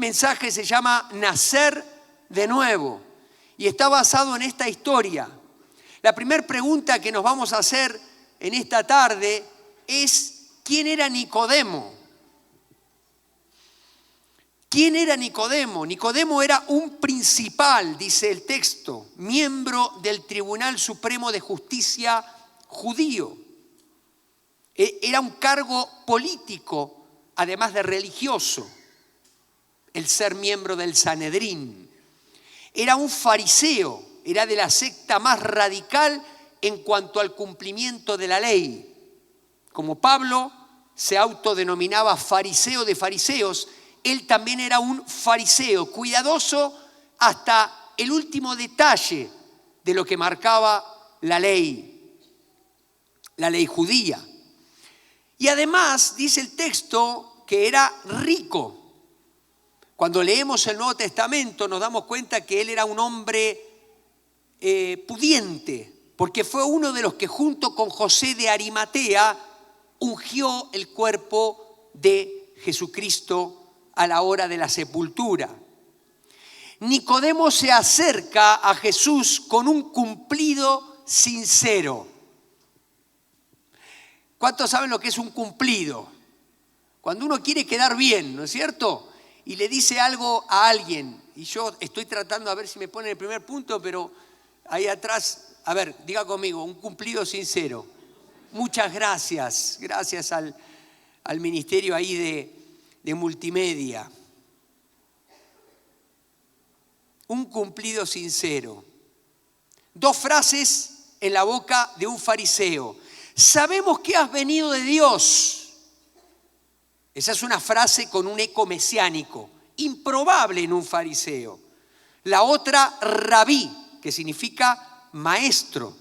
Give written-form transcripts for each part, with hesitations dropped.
mensaje se llama Nacer de nuevo y está basado en esta historia. La primera pregunta que nos vamos a hacer en esta tarde es: ¿quién era Nicodemo? ¿Quién era Nicodemo? Nicodemo era un principal, dice el texto, miembro del Tribunal Supremo de Justicia judío. Era un cargo político, además de religioso, el ser miembro del Sanedrín. Era un fariseo, era de la secta más radical en cuanto al cumplimiento de la ley. Como Pablo se autodenominaba fariseo de fariseos, él también era un fariseo, cuidadoso hasta el último detalle de lo que marcaba la ley judía. Y además dice el texto que era rico. Cuando leemos el Nuevo Testamento nos damos cuenta que él era un hombre pudiente, porque fue uno de los que junto con José de Arimatea ungió el cuerpo de Jesucristo a la hora de la sepultura. Nicodemo se acerca a Jesús con un cumplido sincero. ¿Cuántos saben lo que es un cumplido? Cuando uno quiere quedar bien, ¿no es cierto? Y le dice algo a alguien, y yo estoy tratando a ver si me ponen el primer punto, pero ahí atrás, a ver, diga conmigo, un cumplido sincero. Muchas gracias, gracias al ministerio ahí de multimedia. Un cumplido sincero. 2 frases en la boca de un fariseo. Sabemos que has venido de Dios. Esa es una frase con un eco mesiánico, improbable en un fariseo. La otra, rabí, que significa maestro,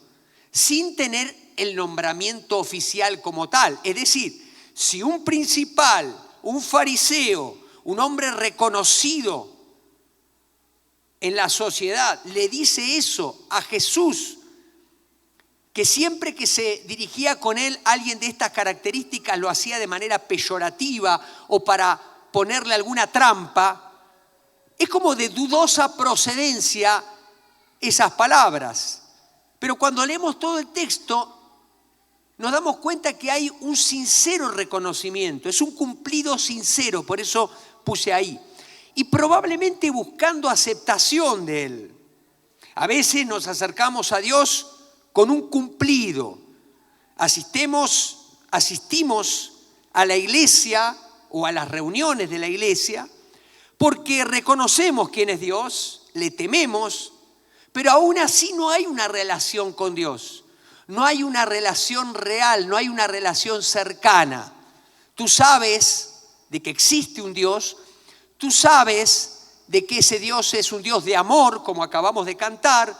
sin tener el nombramiento oficial como tal. Es decir, si un principal, un fariseo, un hombre reconocido en la sociedad le dice eso a Jesús, que siempre que se dirigía con él alguien de estas características lo hacía de manera peyorativa o para ponerle alguna trampa, es como de dudosa procedencia esas palabras. Pero cuando leemos todo el texto nos damos cuenta que hay un sincero reconocimiento, es un cumplido sincero, por eso puse ahí. Y probablemente buscando aceptación de él. A veces nos acercamos a Dios con un cumplido. Asistimos a la iglesia o a las reuniones de la iglesia porque reconocemos quién es Dios, le tememos, pero aún así no hay una relación con Dios. No hay una relación real, no hay una relación cercana. Tú sabes de que existe un Dios, tú sabes de que ese Dios es un Dios de amor, como acabamos de cantar,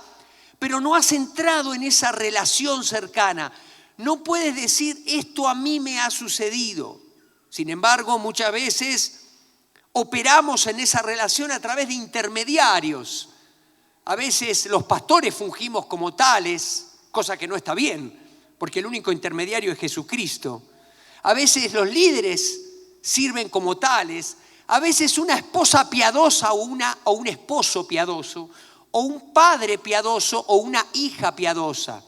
pero no has entrado en esa relación cercana. No puedes decir, esto a mí me ha sucedido. Sin embargo, muchas veces operamos en esa relación a través de intermediarios. A veces los pastores fungimos como tales, cosa que no está bien, porque el único intermediario es Jesucristo. A veces los líderes sirven como tales. A veces una esposa piadosa o un esposo piadoso, o un padre piadoso o una hija piadosa.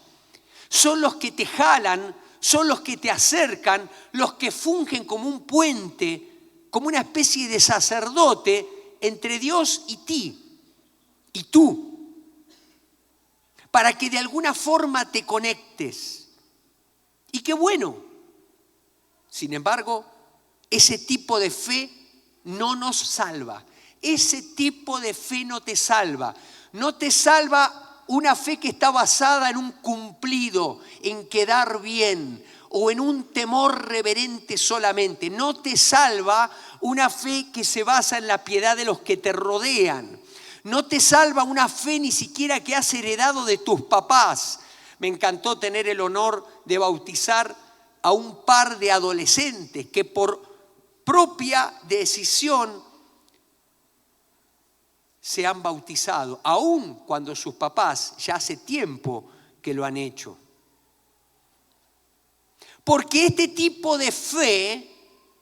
Son los que te jalan, son los que te acercan, los que fungen como un puente, como una especie de sacerdote entre Dios y ti, y tú, para que de alguna forma te conectes. Y qué bueno. Sin embargo, ese tipo de fe no nos salva. Ese tipo de fe no te salva. No te salva una fe que está basada en un cumplido, en quedar bien o en un temor reverente solamente. No te salva una fe que se basa en la piedad de los que te rodean. No te salva una fe ni siquiera que has heredado de tus papás. Me encantó tener el honor de bautizar a un par de adolescentes que por propia decisión se han bautizado, aun cuando sus papás ya hace tiempo que lo han hecho. Porque este tipo de fe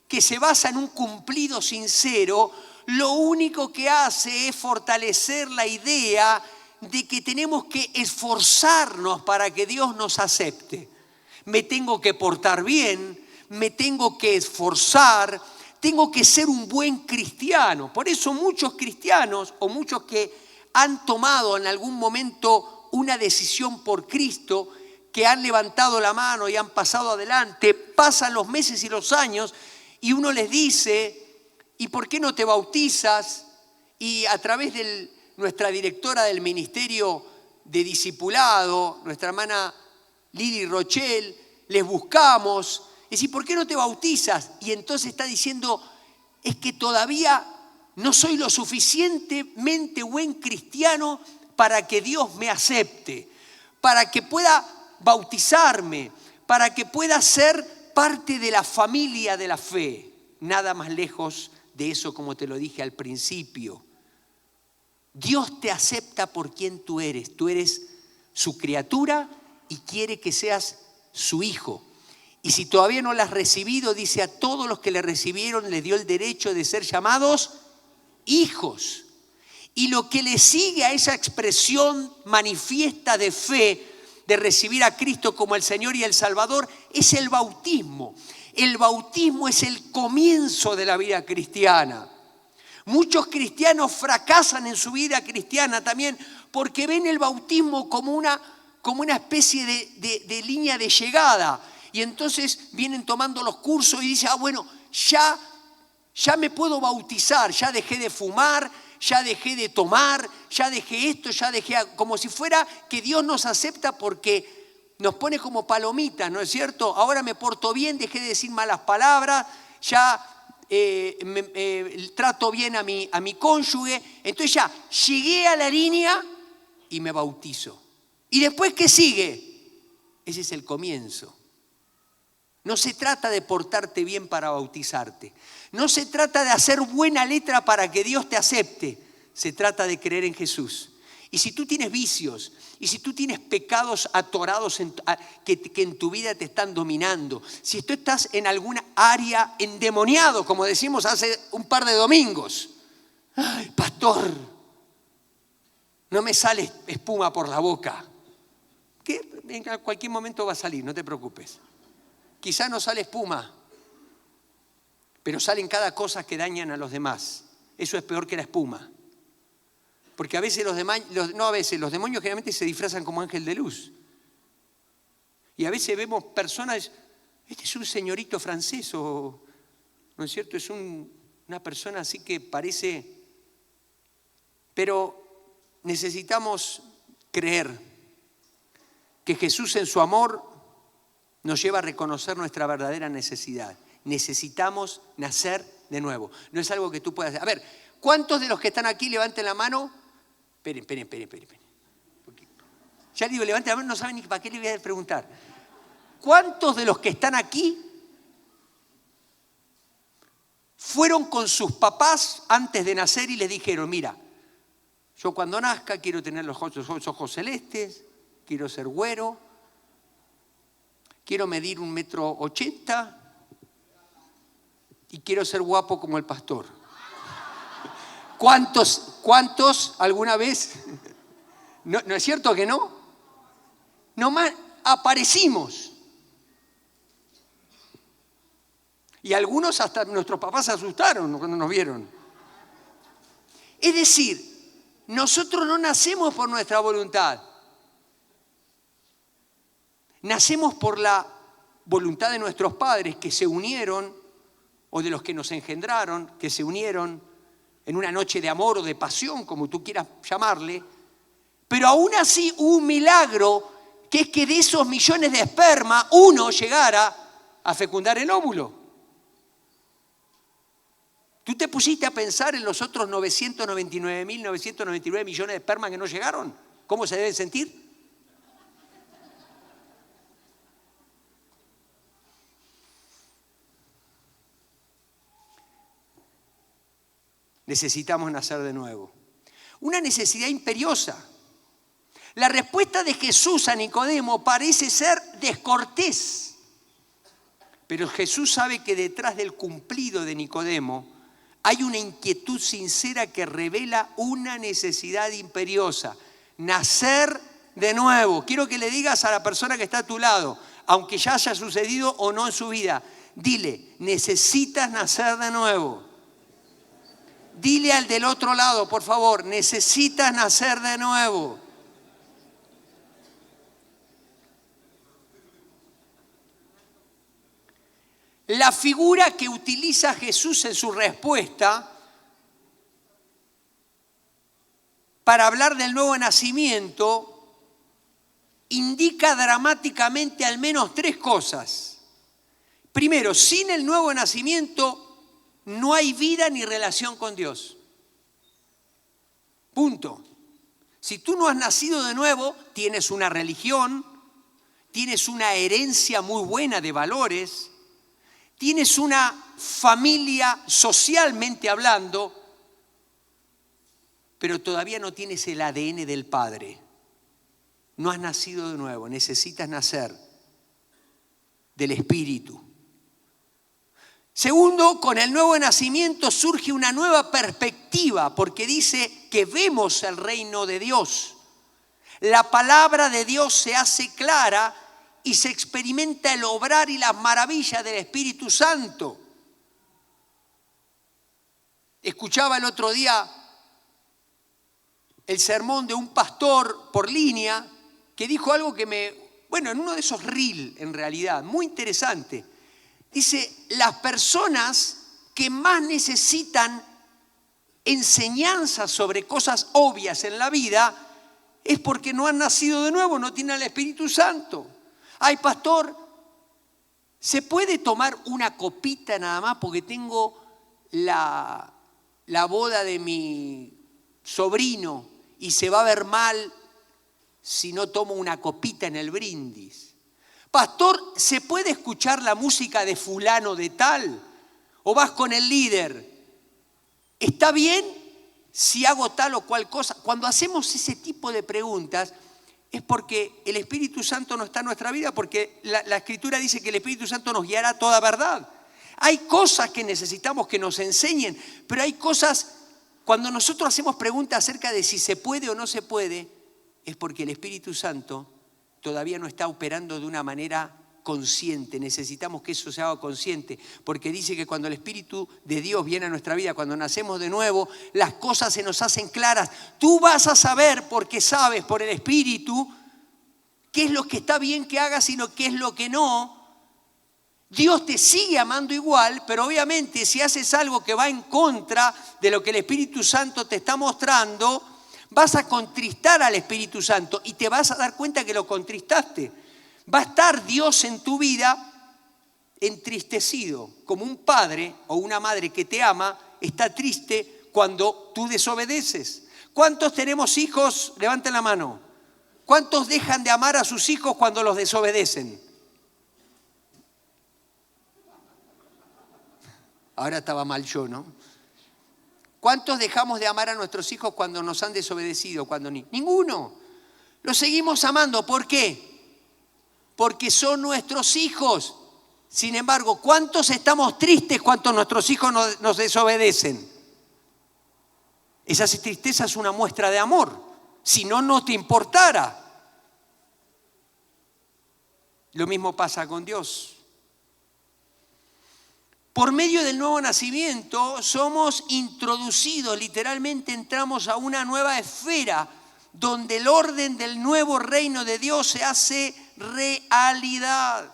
que se basa en un cumplido sincero lo único que hace es fortalecer la idea de que tenemos que esforzarnos para que Dios nos acepte. Me tengo que portar bien, me tengo que esforzar, tengo que ser un buen cristiano. Por eso muchos cristianos o muchos que han tomado en algún momento una decisión por Cristo, que han levantado la mano y han pasado adelante, pasan los meses y los años y uno les dice, ¿y por qué no te bautizas? Y a través de nuestra directora del Ministerio de Discipulado, nuestra hermana Lili Rochelle, les buscamos, y decir, ¿por qué no te bautizas? Y entonces está diciendo, es que todavía no soy lo suficientemente buen cristiano para que Dios me acepte, para que pueda bautizarme, para que pueda ser parte de la familia de la fe. Nada más lejos de eso, como te lo dije al principio. Dios te acepta por quien tú eres su criatura y quiere que seas su hijo. Y si todavía no la has recibido, dice, a todos los que le recibieron les dio el derecho de ser llamados hijos. Y lo que le sigue a esa expresión manifiesta de fe, de recibir a Cristo como el Señor y el Salvador, es el bautismo. El bautismo es el comienzo de la vida cristiana. Muchos cristianos fracasan en su vida cristiana también porque ven el bautismo como una especie de línea de llegada. Y entonces vienen tomando los cursos y dicen, bueno, ya me puedo bautizar, ya dejé de fumar, ya dejé de tomar, ya dejé esto, ya dejé... Como si fuera que Dios nos acepta porque nos pone como palomitas, ¿no es cierto? Ahora me porto bien, dejé de decir malas palabras, ya trato bien a mi cónyuge, entonces ya llegué a la línea y me bautizo. ¿Y después qué sigue? Ese es el comienzo. No se trata de portarte bien para bautizarte. No se trata de hacer buena letra para que Dios te acepte. Se trata de creer en Jesús. Y si tú tienes vicios, y si tú tienes pecados atorados que en tu vida te están dominando, si tú estás en alguna área endemoniado, como decimos hace un par de domingos, ¡ay, pastor! No me sale espuma por la boca. Que en cualquier momento va a salir, no te preocupes. Quizá no sale espuma, pero salen cada cosa que dañan a los demás. Eso es peor que la espuma. Porque a veces los demonios generalmente se disfrazan como ángel de luz. Y a veces vemos personas, este es un señorito francés, ¿no es cierto? Es una persona así que parece... Pero necesitamos creer que Jesús en su amor nos lleva a reconocer nuestra verdadera necesidad. Necesitamos nacer de nuevo. No es algo que tú puedas hacer. A ver, ¿cuántos de los que están aquí levanten la mano? Esperen. Ya digo, levanten la mano, no saben ni para qué le voy a preguntar. ¿Cuántos de los que están aquí fueron con sus papás antes de nacer y les dijeron, mira, yo cuando nazca quiero tener los ojos celestes, quiero ser güero, quiero medir 1,80 m y quiero ser guapo como el pastor? ¿Cuántos alguna vez? ¿No es cierto que no? Nomás aparecimos. Y algunos hasta nuestros papás se asustaron cuando nos vieron. Es decir, nosotros no nacemos por nuestra voluntad. Nacemos por la voluntad de nuestros padres que se unieron, o de los que nos engendraron, que se unieron en una noche de amor o de pasión, como tú quieras llamarle. Pero aún así hubo un milagro, que es que de esos millones de esperma, uno llegara a fecundar el óvulo. ¿Tú te pusiste a pensar en los otros 999.999 millones de espermas que no llegaron? ¿Cómo se deben sentir? Necesitamos nacer de nuevo. Una necesidad imperiosa. La respuesta de Jesús a Nicodemo parece ser descortés. Pero Jesús sabe que detrás del cumplido de Nicodemo hay una inquietud sincera que revela una necesidad imperiosa: nacer de nuevo. Quiero que le digas a la persona que está a tu lado, aunque ya haya sucedido o no en su vida, dile: necesitas nacer de nuevo. Dile al del otro lado, por favor: necesitas nacer de nuevo. La figura que utiliza Jesús en su respuesta para hablar del nuevo nacimiento indica dramáticamente al menos 3 cosas. Primero, sin el nuevo nacimiento no hay vida ni relación con Dios. Punto. Si tú no has nacido de nuevo, tienes una religión, tienes una herencia muy buena de valores, tienes una familia socialmente hablando, pero todavía no tienes el ADN del Padre. No has nacido de nuevo, necesitas nacer del Espíritu. Segundo, con el nuevo nacimiento surge una nueva perspectiva, porque dice que vemos el reino de Dios. La palabra de Dios se hace clara y se experimenta el obrar y las maravillas del Espíritu Santo. Escuchaba el otro día el sermón de un pastor por línea que dijo algo que en uno de esos reels en realidad, muy interesante. Dice: las personas que más necesitan enseñanzas sobre cosas obvias en la vida es porque no han nacido de nuevo, no tienen el Espíritu Santo. Ay, pastor, ¿se puede tomar una copita nada más porque tengo la boda de mi sobrino y se va a ver mal si no tomo una copita en el brindis? Pastor, ¿se puede escuchar la música de fulano de tal? ¿O vas con el líder? ¿Está bien si hago tal o cual cosa? Cuando hacemos ese tipo de preguntas es porque el Espíritu Santo no está en nuestra vida, porque la Escritura dice que el Espíritu Santo nos guiará a toda verdad. Hay cosas que necesitamos que nos enseñen, pero hay cosas, cuando nosotros hacemos preguntas acerca de si se puede o no se puede, es porque el Espíritu Santo todavía no está operando de una manera consciente. Necesitamos que eso se haga consciente, porque dice que cuando el Espíritu de Dios viene a nuestra vida, cuando nacemos de nuevo, las cosas se nos hacen claras. Tú vas a saber, porque sabes por el Espíritu, qué es lo que está bien que hagas y qué es lo que no. Dios te sigue amando igual, pero obviamente si haces algo que va en contra de lo que el Espíritu Santo te está mostrando, vas a contristar al Espíritu Santo y te vas a dar cuenta que lo contristaste. Va a estar Dios en tu vida entristecido, como un padre o una madre que te ama está triste cuando tú desobedeces. ¿Cuántos tenemos hijos? Levanten la mano. ¿Cuántos dejan de amar a sus hijos cuando los desobedecen? Ahora estaba mal yo, ¿no? ¿Cuántos dejamos de amar a nuestros hijos cuando nos han desobedecido? Ninguno. Los seguimos amando. ¿Por qué? Porque son nuestros hijos. Sin embargo, ¿cuántos estamos tristes cuando nuestros hijos nos desobedecen? Esa tristeza es una muestra de amor. Si no, no te importara. Lo mismo pasa con Dios. Por medio del nuevo nacimiento somos introducidos, literalmente entramos a una nueva esfera donde el orden del nuevo reino de Dios se hace realidad.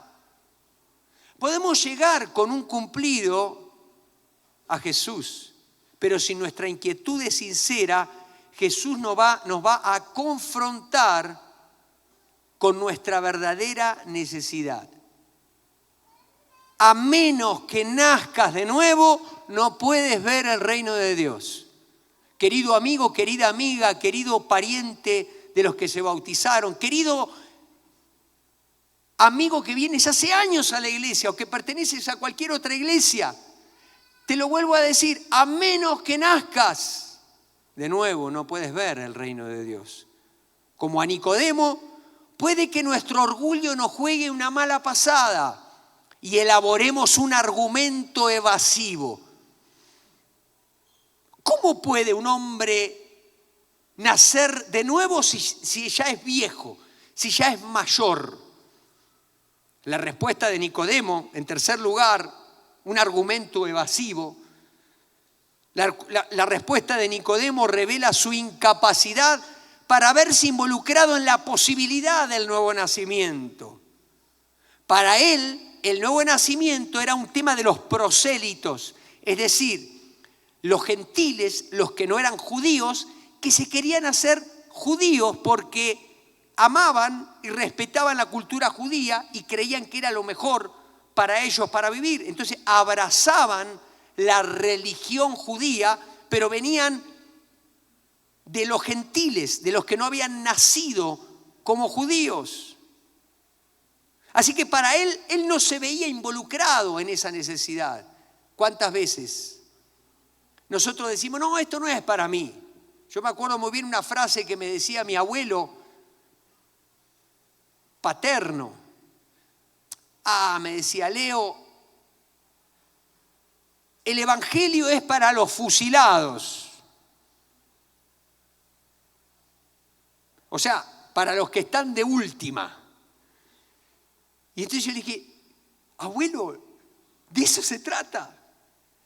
Podemos llegar con un cumplido a Jesús, pero si nuestra inquietud es sincera, Jesús nos va a confrontar con nuestra verdadera necesidad. A menos que nazcas de nuevo, no puedes ver el reino de Dios. Querido amigo, querida amiga, querido pariente de los que se bautizaron, querido amigo que vienes hace años a la iglesia o que perteneces a cualquier otra iglesia, te lo vuelvo a decir, a menos que nazcas de nuevo, no puedes ver el reino de Dios. Como a Nicodemo, puede que nuestro orgullo nos juegue una mala pasada y elaboremos un argumento evasivo. ¿Cómo puede un hombre nacer de nuevo si ya es viejo, si ya es mayor? La respuesta de Nicodemo, en tercer lugar, un argumento evasivo. La respuesta de Nicodemo revela su incapacidad para haberse involucrado en la posibilidad del nuevo nacimiento. Para él, el nuevo nacimiento era un tema de los prosélitos, es decir, los gentiles, los que no eran judíos, que se querían hacer judíos porque amaban y respetaban la cultura judía y creían que era lo mejor para ellos para vivir. Entonces abrazaban la religión judía, pero venían de los gentiles, de los que no habían nacido como judíos. Así que para él no se veía involucrado en esa necesidad. ¿Cuántas veces nosotros decimos, no, esto no es para mí? Yo me acuerdo muy bien una frase que me decía mi abuelo paterno. Me decía, Leo, el evangelio es para los fusilados. O sea, para los que están de última. Y entonces yo le dije, abuelo, de eso se trata.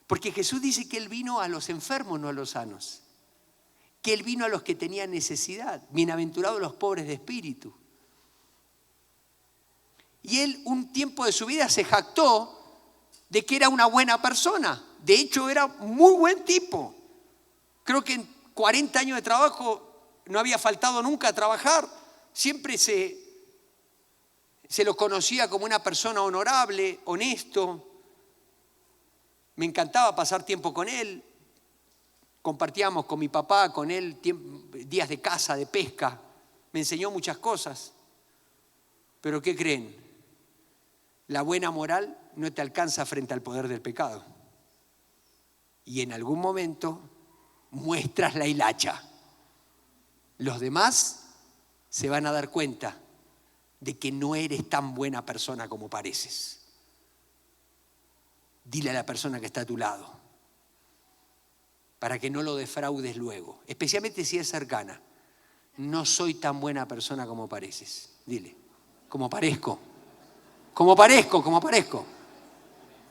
Porque Jesús dice que Él vino a los enfermos, no a los sanos. Que Él vino a los que tenían necesidad. Bienaventurados los pobres de espíritu. Y Él un tiempo de su vida se jactó de que era una buena persona. De hecho, era muy buen tipo. Creo que en 40 años de trabajo no había faltado nunca a trabajar. Siempre se lo conocía como una persona honorable, honesto. Me encantaba pasar tiempo con él. Compartíamos con mi papá, con él, días de caza, de pesca. Me enseñó muchas cosas. Pero ¿qué creen? La buena moral no te alcanza frente al poder del pecado. Y en algún momento muestras la hilacha. Los demás se van a dar cuenta de que no eres tan buena persona como pareces. Dile a la persona que está a tu lado, para que no lo defraudes luego, especialmente si es cercana. No soy tan buena persona como pareces. Dile, como parezco. Como parezco.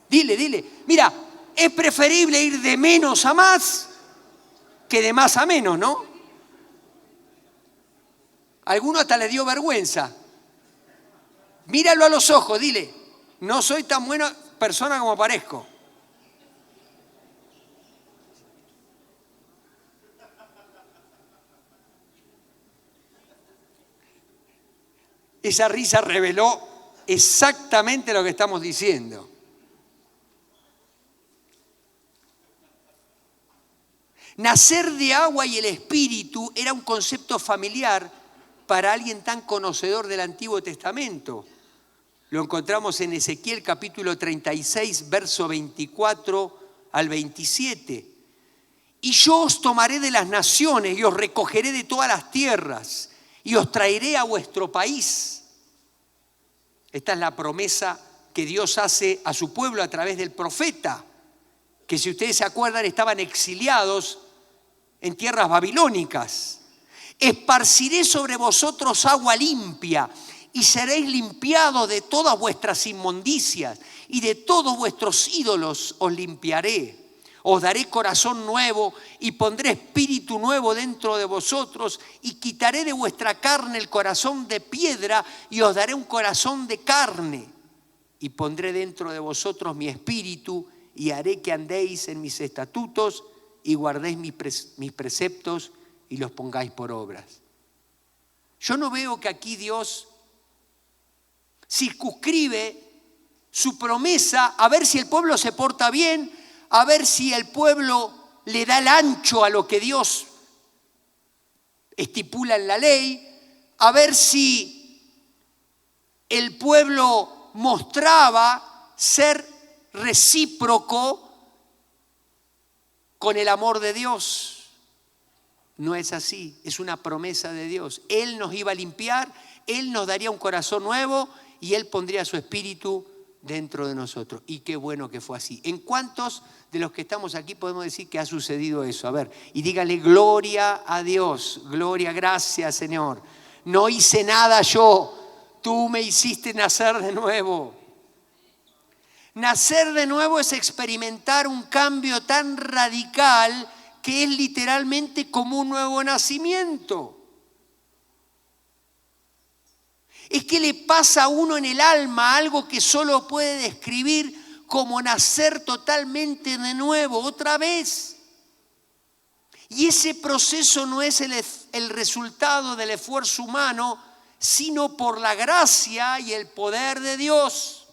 Dile, mira, es preferible ir de menos a más que de más a menos, ¿no? A alguno hasta le dio vergüenza. Míralo a los ojos, dile, no soy tan buena persona como parezco. Esa risa reveló exactamente lo que estamos diciendo. Nacer de agua y el Espíritu era un concepto familiar para alguien tan conocedor del Antiguo Testamento. Lo encontramos en Ezequiel capítulo 36, verso 24 al 27. Y yo os tomaré de las naciones y os recogeré de todas las tierras y os traeré a vuestro país. Esta es la promesa que Dios hace a su pueblo a través del profeta, que si ustedes se acuerdan estaban exiliados en tierras babilónicas. Esparciré sobre vosotros agua limpia y seréis limpiados de todas vuestras inmundicias y de todos vuestros ídolos os limpiaré. Os daré corazón nuevo y pondré espíritu nuevo dentro de vosotros y quitaré de vuestra carne el corazón de piedra y os daré un corazón de carne. Y pondré dentro de vosotros mi espíritu y haré que andéis en mis estatutos y guardéis mis preceptos y los pongáis por obras. Yo no veo que aquí Dios circunscribe su promesa a ver si el pueblo se porta bien, a ver si el pueblo le da el ancho a lo que Dios estipula en la ley, a ver si el pueblo mostraba ser recíproco con el amor de Dios. No es así, es una promesa de Dios. Él nos iba a limpiar, Él nos daría un corazón nuevo y Él pondría su espíritu dentro de nosotros. Y qué bueno que fue así. ¿En cuántos de los que estamos aquí podemos decir que ha sucedido eso? A ver, y dígale gloria a Dios, gloria, gracias Señor. No hice nada yo, tú me hiciste nacer de nuevo. Nacer de nuevo es experimentar un cambio tan radical que es literalmente como un nuevo nacimiento. Es que le pasa a uno en el alma algo que solo puede describir como nacer totalmente de nuevo, otra vez. Y ese proceso no es el resultado del esfuerzo humano, sino por la gracia y el poder de Dios.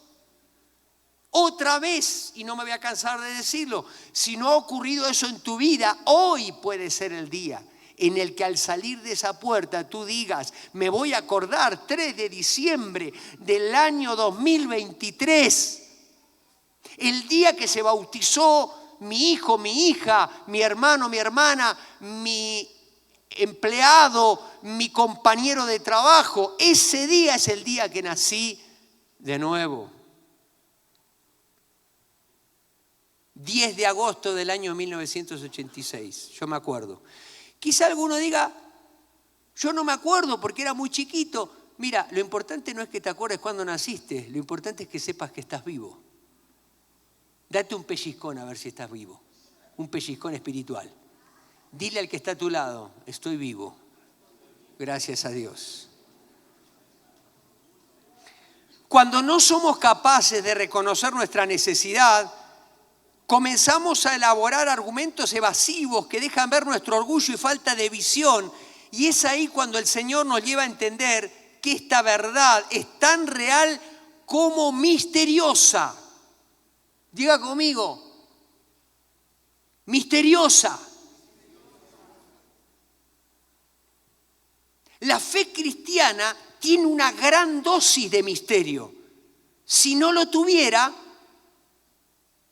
Otra vez, y no me voy a cansar de decirlo, si no ha ocurrido eso en tu vida, hoy puede ser el día en el que al salir de esa puerta tú digas, me voy a acordar 3 de diciembre del año 2023, el día que se bautizó mi hijo, mi hija, mi hermano, mi hermana, mi empleado, mi compañero de trabajo. Ese día es el día que nací de nuevo. 10 de agosto del año 1986, yo me acuerdo. Quizá alguno diga, yo no me acuerdo porque era muy chiquito. Mira, lo importante no es que te acuerdes cuando naciste, lo importante es que sepas que estás vivo. Date un pellizcón a ver si estás vivo, un pellizcón espiritual. Dile al que está a tu lado, estoy vivo, gracias a Dios. Cuando no somos capaces de reconocer nuestra necesidad, comenzamos a elaborar argumentos evasivos que dejan ver nuestro orgullo y falta de visión. Y es ahí cuando el Señor nos lleva a entender que esta verdad es tan real como misteriosa. Diga conmigo, misteriosa. La fe cristiana tiene una gran dosis de misterio. Si no lo tuviera,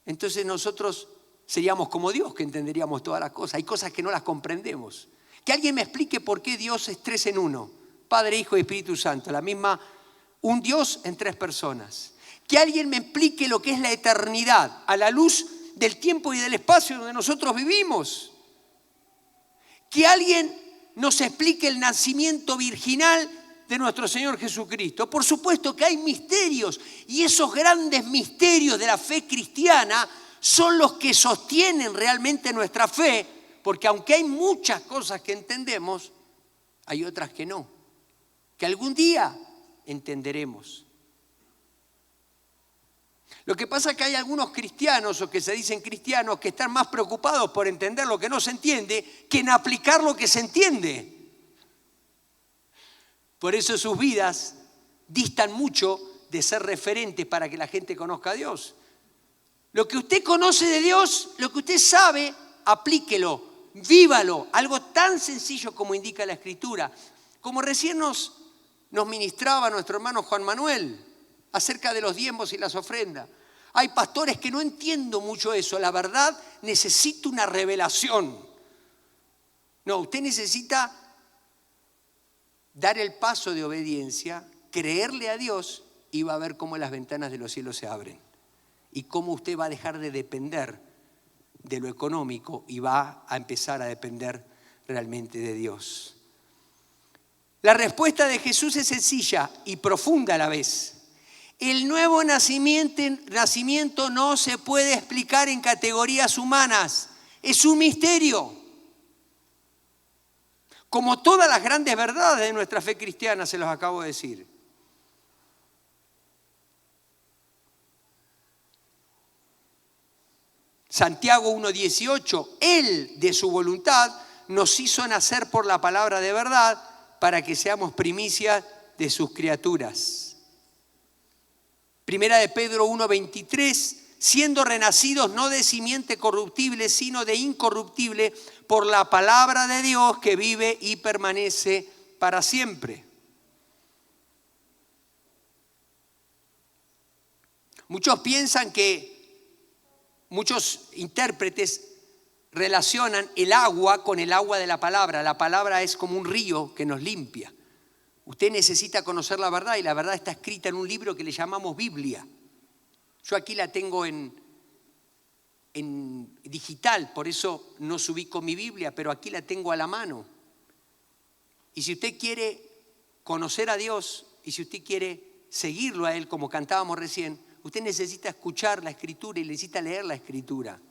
entonces nosotros seríamos como Dios, que entenderíamos todas las cosas. Hay cosas que no las comprendemos. Que alguien me explique por qué Dios es 3 en 1. Padre, Hijo y Espíritu Santo. Un Dios en 3 personas. Que alguien me explique lo que es la eternidad a la luz del tiempo y del espacio donde nosotros vivimos. Que alguien nos explique el nacimiento virginal de nuestro Señor Jesucristo. Por supuesto que hay misterios, y esos grandes misterios de la fe cristiana son los que sostienen realmente nuestra fe, porque aunque hay muchas cosas que entendemos, hay otras que no, que algún día entenderemos. Lo que pasa es que hay algunos cristianos, o que se dicen cristianos, que están más preocupados por entender lo que no se entiende que en aplicar lo que se entiende. Por eso sus vidas distan mucho de ser referentes para que la gente conozca a Dios. Lo que usted conoce de Dios, lo que usted sabe, aplíquelo, vívalo. Algo tan sencillo como indica la Escritura. Como recién nos ministraba nuestro hermano Juan Manuel acerca de los diezmos y las ofrendas. Hay pastores que no entiendo mucho eso. La verdad, necesito una revelación. No, usted necesita dar el paso de obediencia, creerle a Dios, y va a ver cómo las ventanas de los cielos se abren. Y cómo usted va a dejar de depender de lo económico y va a empezar a depender realmente de Dios. La respuesta de Jesús es sencilla y profunda a la vez. El nuevo nacimiento no se puede explicar en categorías humanas. Es un misterio. Como todas las grandes verdades de nuestra fe cristiana, se los acabo de decir. Santiago 1:18, Él de su voluntad nos hizo nacer por la palabra de verdad para que seamos primicias de sus criaturas. Primera de Pedro 1:23, siendo renacidos no de simiente corruptible, sino de incorruptible, por la palabra de Dios que vive y permanece para siempre. Muchos intérpretes relacionan el agua con el agua de la palabra. La palabra es como un río que nos limpia. Usted necesita conocer la verdad y la verdad está escrita en un libro que le llamamos Biblia. Yo aquí la tengo en digital, por eso no subí con mi Biblia, pero aquí la tengo a la mano. Y si usted quiere conocer a Dios y si usted quiere seguirlo a Él, como cantábamos recién, usted necesita escuchar la Escritura y necesita leer la Escritura.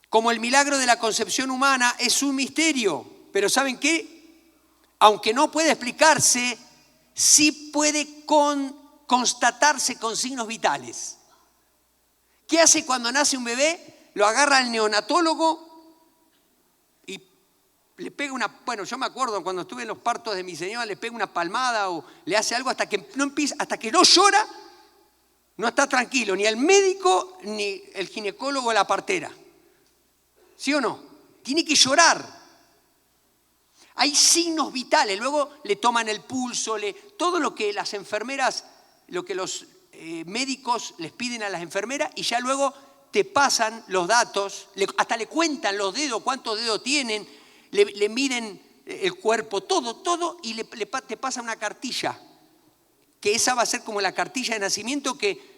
Como el milagro de la concepción humana es un misterio, pero ¿saben qué? Aunque no puede explicarse, sí puede constatarse con signos vitales. ¿Qué hace cuando nace un bebé? Lo agarra el neonatólogo y le pega una... Bueno, yo me acuerdo cuando estuve en los partos de mi señora, le pega una palmada o le hace algo hasta que no empieza, hasta que no llora, no está tranquilo, ni el médico, ni el ginecólogo o la partera. ¿Sí o no? Tiene que llorar. Hay signos vitales, luego le toman el pulso, todo lo que las enfermeras, lo que los médicos les piden a las enfermeras y ya luego te pasan los datos, hasta le cuentan los dedos, cuántos dedos tienen, le miden el cuerpo, todo y te pasa una cartilla, que esa va a ser como la cartilla de nacimiento que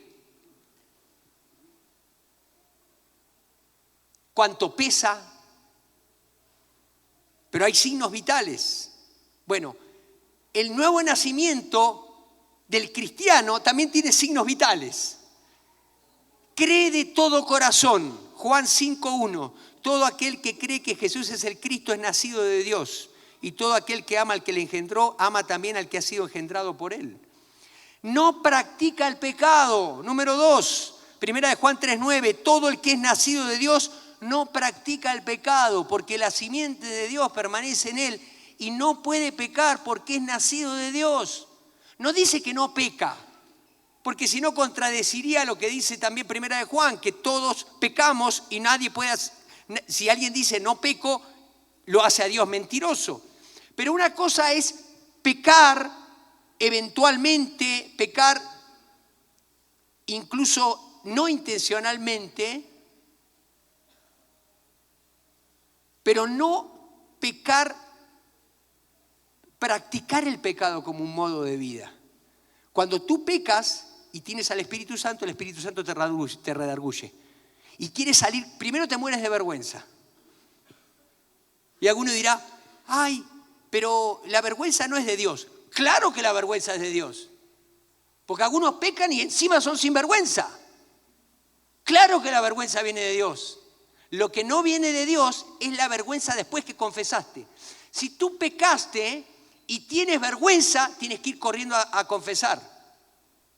cuánto pesa, pero hay signos vitales. Bueno, el nuevo nacimiento del cristiano también tiene signos vitales. Cree de todo corazón, Juan 5:1, todo aquel que cree que Jesús es el Cristo es nacido de Dios, y todo aquel que ama al que le engendró, ama también al que ha sido engendrado por él. No practica el pecado. Número 2, primera de Juan 3:9, todo el que es nacido de Dios no practica el pecado, porque la simiente de Dios permanece en él y no puede pecar porque es nacido de Dios. No dice que no peca, porque si no contradeciría lo que dice también primera de Juan, que todos pecamos y nadie puede... Si alguien dice no peco, lo hace a Dios mentiroso. Pero una cosa es pecar eventualmente, pecar incluso no intencionalmente, pero no pecar, practicar el pecado como un modo de vida. Cuando tú pecas y tienes al Espíritu Santo, el Espíritu Santo te redarguye. Y quieres salir, primero te mueres de vergüenza. Y alguno dirá, ay, pero la vergüenza no es de Dios. Claro que la vergüenza es de Dios. Porque algunos pecan y encima son sinvergüenza. Claro que la vergüenza viene de Dios. Lo que no viene de Dios es la vergüenza después que confesaste. Si tú pecaste y tienes vergüenza, tienes que ir corriendo a confesar.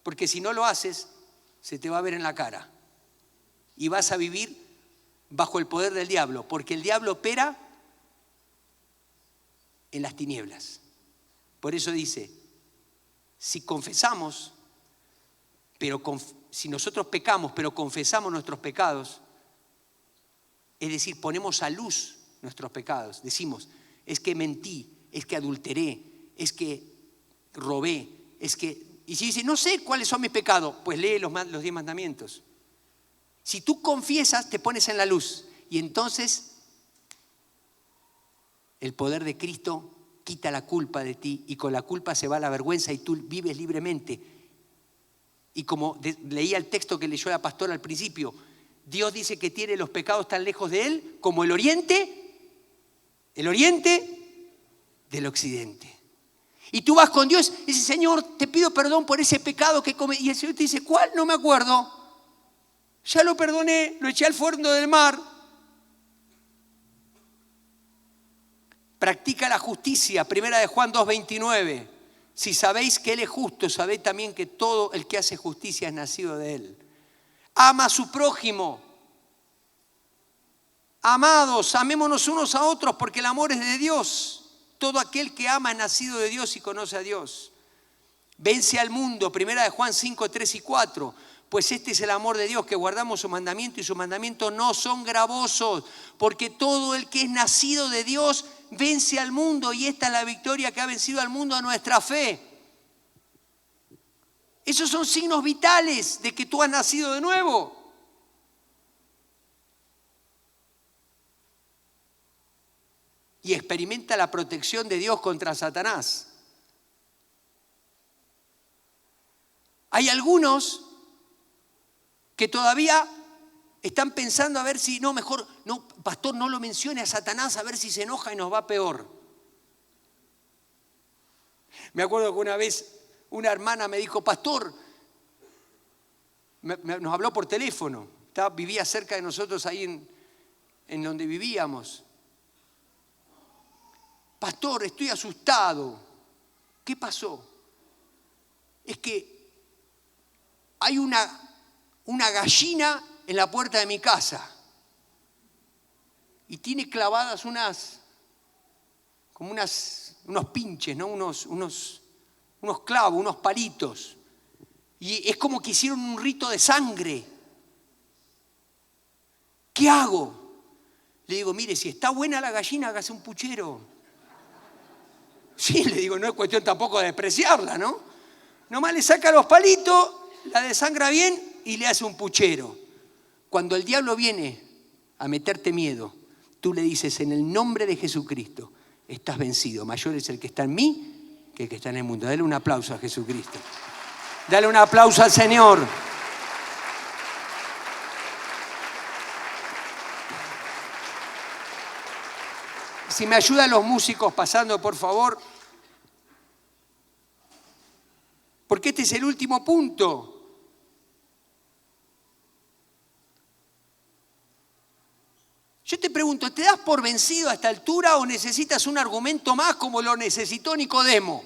Porque si no lo haces, se te va a ver en la cara. Y vas a vivir bajo el poder del diablo. Porque el diablo opera en las tinieblas. Por eso dice, si confesamos, si nosotros pecamos, pero confesamos nuestros pecados, es decir, ponemos a luz nuestros pecados. Decimos, es que mentí, es que adulteré, es que robé, es que... Y si dice, no sé cuáles son mis pecados, pues lee los 10 mandamientos. Si tú confiesas, te pones en la luz. Y entonces el poder de Cristo quita la culpa de ti y con la culpa se va la vergüenza y tú vives libremente. Y como leía el texto que leyó la pastora al principio, Dios dice que tiene los pecados tan lejos de Él como el oriente del occidente. Y tú vas con Dios y dices, Señor, te pido perdón por ese pecado que cometí. Y el Señor te dice, ¿cuál? No me acuerdo. Ya lo perdoné, lo eché al fondo del mar. Practica la justicia, primera de Juan 2:29. Si sabéis que Él es justo, sabéis también que todo el que hace justicia es nacido de Él. Ama a su prójimo. Amados, amémonos unos a otros porque el amor es de Dios. Todo aquel que ama es nacido de Dios y conoce a Dios. Vence al mundo, primera de Juan 5:3-4. Pues este es el amor de Dios, que guardamos su mandamiento y sus mandamientos no son gravosos. Porque todo el que es nacido de Dios vence al mundo y esta es la victoria que ha vencido al mundo, a nuestra fe. Esos son signos vitales de que tú has nacido de nuevo. Y experimenta la protección de Dios contra Satanás. Hay algunos que todavía están pensando a ver si, no, mejor, no, pastor, no lo mencione a Satanás, a ver si se enoja y nos va peor. Me acuerdo que una vez una hermana me dijo, pastor, nos habló por teléfono, vivía cerca de nosotros ahí en donde vivíamos. Pastor, estoy asustado. ¿Qué pasó? Es que hay una gallina en la puerta de mi casa y tiene clavadas unos pinches, ¿no? unos clavos, unos palitos. Y es como que hicieron un rito de sangre. ¿Qué hago? Le digo, mire, si está buena la gallina, hágase un puchero. Sí, le digo, no es cuestión tampoco de despreciarla, ¿no? Nomás le saca los palitos, la desangra bien y le hace un puchero. Cuando el diablo viene a meterte miedo, tú le dices, en el nombre de Jesucristo, estás vencido. Mayor es el que está en mí que el que está en el mundo. Dale un aplauso a Jesucristo. Dale un aplauso al Señor. Si me ayudan los músicos pasando, por favor. Porque este es el último punto. Yo te pregunto, ¿te das por vencido a esta altura o necesitas un argumento más como lo necesitó Nicodemo?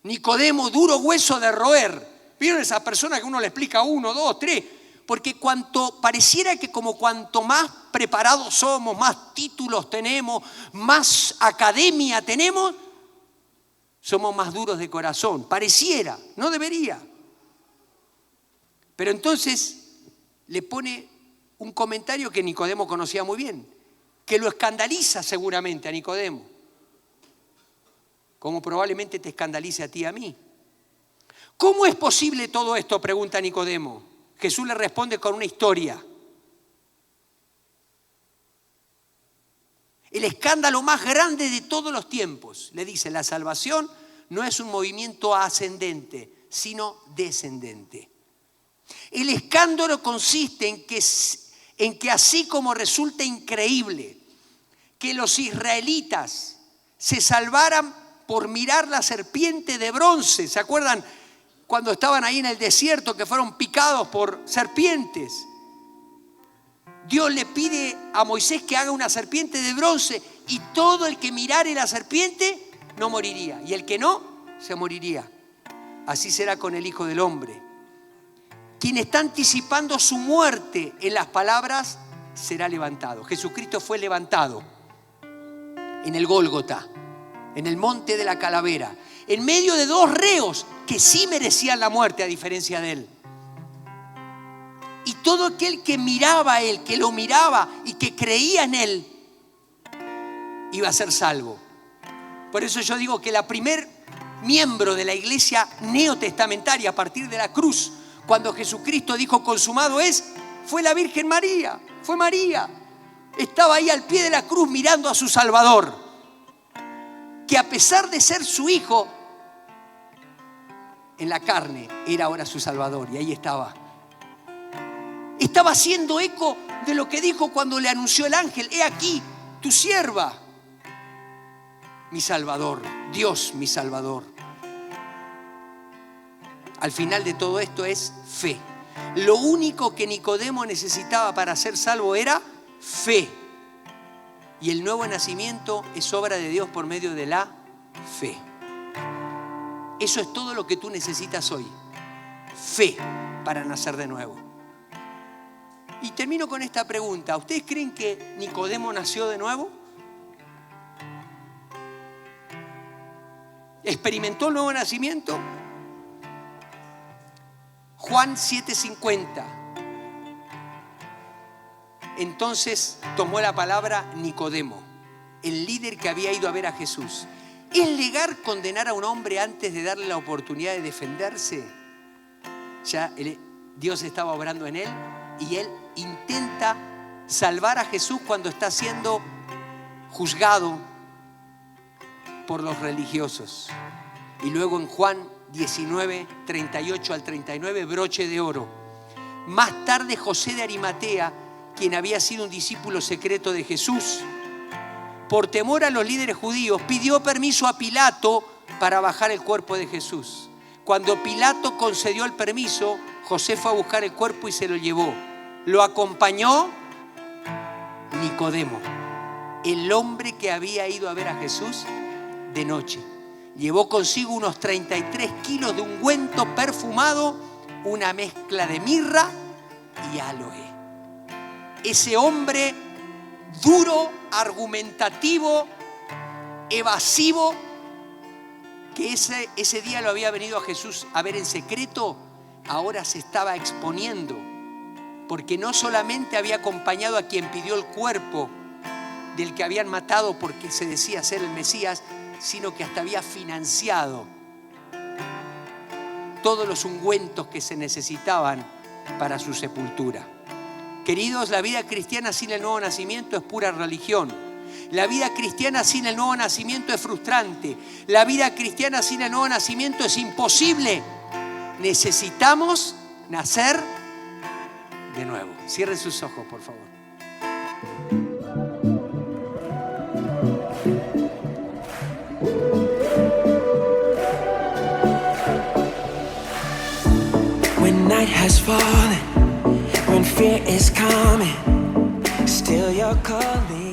Nicodemo, duro hueso de roer. ¿Vieron esa persona que uno le explica 1, 2, 3? Porque pareciera que como cuanto más preparados somos, más títulos tenemos, más academia tenemos, somos más duros de corazón. Pareciera, no debería. Pero entonces le pone un comentario que Nicodemo conocía muy bien, que lo escandaliza seguramente a Nicodemo, como probablemente te escandalice a ti y a mí. ¿Cómo es posible todo esto?, pregunta Nicodemo. Jesús le responde con una historia. El escándalo más grande de todos los tiempos. Le dice, la salvación no es un movimiento ascendente, sino descendente. El escándalo consiste en que así como resulta increíble que los israelitas se salvaran por mirar la serpiente de bronce, ¿se acuerdan cuando estaban ahí en el desierto que fueron picados por serpientes? Dios le pide a Moisés que haga una serpiente de bronce y todo el que mirare la serpiente no moriría y el que no, se moriría. Así será con el Hijo del Hombre. Quien está anticipando su muerte en las palabras será levantado. Jesucristo fue levantado en el Gólgota, en el monte de la calavera, en medio de dos reos que sí merecían la muerte a diferencia de él. Y todo aquel que miraba a él, que lo miraba y que creía en él, iba a ser salvo. Por eso yo digo que la primer miembro de la iglesia neotestamentaria a partir de la cruz, cuando Jesucristo dijo consumado es, fue la Virgen María, fue María. Estaba ahí al pie de la cruz mirando a su Salvador, que a pesar de ser su hijo, en la carne era ahora su Salvador, y ahí estaba. Estaba haciendo eco de lo que dijo cuando le anunció el ángel, he aquí, tu sierva, mi Salvador, Dios mi Salvador. Al final de todo esto es fe. Lo único que Nicodemo necesitaba para ser salvo era fe. Y el nuevo nacimiento es obra de Dios por medio de la fe. Eso es todo lo que tú necesitas hoy. Fe para nacer de nuevo. Y termino con esta pregunta. ¿Ustedes creen que Nicodemo nació de nuevo? ¿Experimentó el nuevo nacimiento? Juan 7:50. Entonces tomó la palabra Nicodemo, el líder que había ido a ver a Jesús. ¿Es legal condenar a un hombre antes de darle la oportunidad de defenderse? Ya Dios estaba obrando en él y él intenta salvar a Jesús cuando está siendo juzgado por los religiosos. Y luego en Juan 19, 38 al 39, broche de oro. Más tarde José de Arimatea, quien había sido un discípulo secreto de Jesús, por temor a los líderes judíos, pidió permiso a Pilato para bajar el cuerpo de Jesús. Cuando Pilato concedió el permiso, José fue a buscar el cuerpo y se lo llevó. Lo acompañó Nicodemo, el hombre que había ido a ver a Jesús de noche. Llevó consigo unos 33 kilos de ungüento perfumado, una mezcla de mirra y aloe. Ese hombre duro, argumentativo, evasivo, que ese día lo había venido a Jesús a ver en secreto, ahora se estaba exponiendo, porque no solamente había acompañado a quien pidió el cuerpo del que habían matado porque se decía ser el Mesías, sino que hasta había financiado todos los ungüentos que se necesitaban para su sepultura. Queridos, la vida cristiana sin el nuevo nacimiento es pura religión. La vida cristiana sin el nuevo nacimiento es frustrante. La vida cristiana sin el nuevo nacimiento es imposible. Necesitamos nacer de nuevo. Cierren sus ojos, por favor. When night has fallen, when fear is coming, still you're calling.